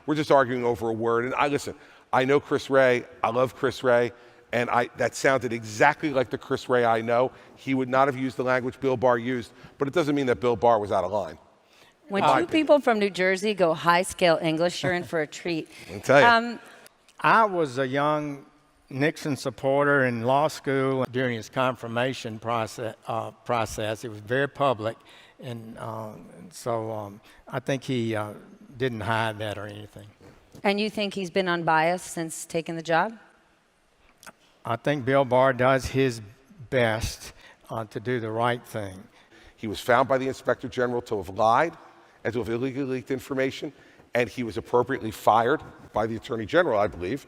We're just arguing over a word. And listen, I know Chris Wray. I love Chris Wray. And that sounded exactly like the Chris Wray I know. He would not have used the language Bill Barr used, but it doesn't mean that Bill Barr was out of line. When two people from New Jersey go high-scale English, you're in for a treat. I'll tell you. I was a young Nixon supporter in law school during his confirmation process. It was very public, and so I think he didn't hide that or anything. And you think he's been unbiased since taking the job? I think Bill Barr does his best to do the right thing. He was found by the Inspector General to have lied and to have illegally leaked information, and he was appropriately fired by the Attorney General, I believe.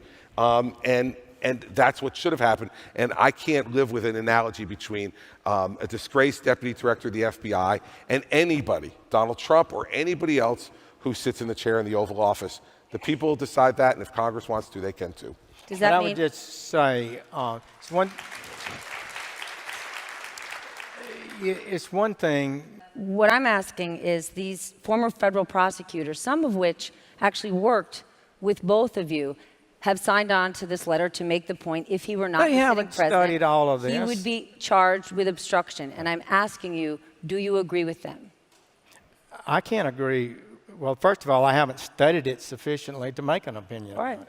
And that's what should have happened. And I can't live with an analogy between a disgraced deputy director of the FBI and anybody, Donald Trump or anybody else who sits in the chair in the Oval Office. The people decide that, and if Congress wants to, they can too. Does that mean? I would just say it's one thing. What I'm asking is these former federal prosecutors, some of which actually worked with both of you, have signed on to this letter to make the point if he were not They haven't studied all of this. he would be charged with obstruction. And I'm asking you, do you agree with them? I can't agree. Well, first of all, I haven't studied it sufficiently to make an opinion. All right.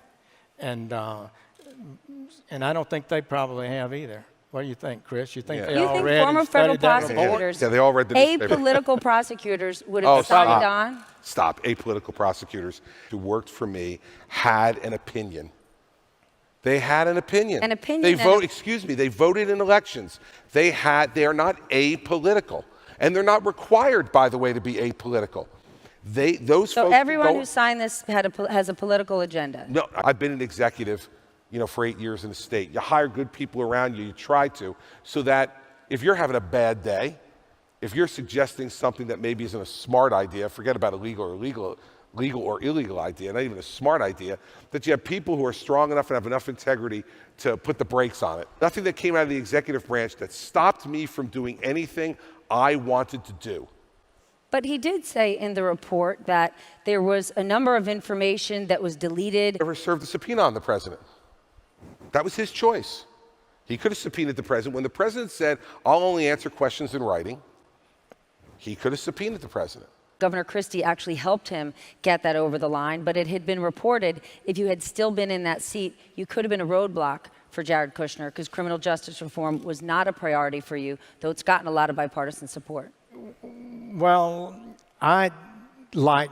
And I don't think they probably have either. What do you think, Chris? You think they You all think read former and federal studied that report? prosecutors, Yeah, they all read the newspaper. apolitical prosecutors would have signed on? Stop. Apolitical prosecutors who worked for me had an opinion. They had an opinion. An opinion. They voted in elections. They are not apolitical. And they're not required, by the way, to be apolitical. So everyone who signed this has a political agenda? No, I've been an executive, for 8 years in the state. You hire good people around you, you try to, so that if you're having a bad day, if you're suggesting something that maybe isn't a smart idea, forget about a legal or illegal idea, not even a smart idea, that you have people who are strong enough and have enough integrity to put the brakes on it. Nothing that came out of the executive branch that stopped me from doing anything I wanted to do. But he did say in the report that there was a number of information that was deleted. Never served a subpoena on the president. That was his choice. He could have subpoenaed the president. When the president said, I'll only answer questions in writing, he could have subpoenaed the president. Governor Christie actually helped him get that over the line, but it had been reported if you had still been in that seat, you could have been a roadblock for Jared Kushner because criminal justice reform was not a priority for you, though it's gotten a lot of bipartisan support. Well, I like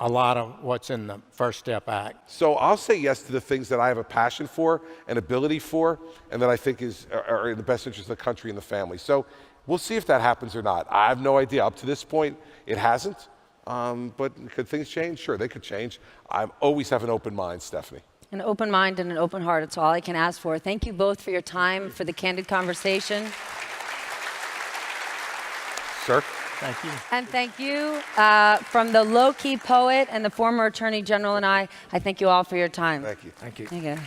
a lot of what's in the First Step Act. So I'll say yes to the things that I have a passion for, an ability for, and that I think are in the best interest of the country and the family. So we'll see if that happens or not. I have no idea. Up to this point, it hasn't. But could things change? Sure, they could change. I always have an open mind, Stephanie. An open mind and an open heart, it's all I can ask for. Thank you both for your time, for the candid conversation. Sir? Thank you. And thank you from the low-key poet and the former Attorney General and I thank you all for your time. Thank you. Thank you. Thank you.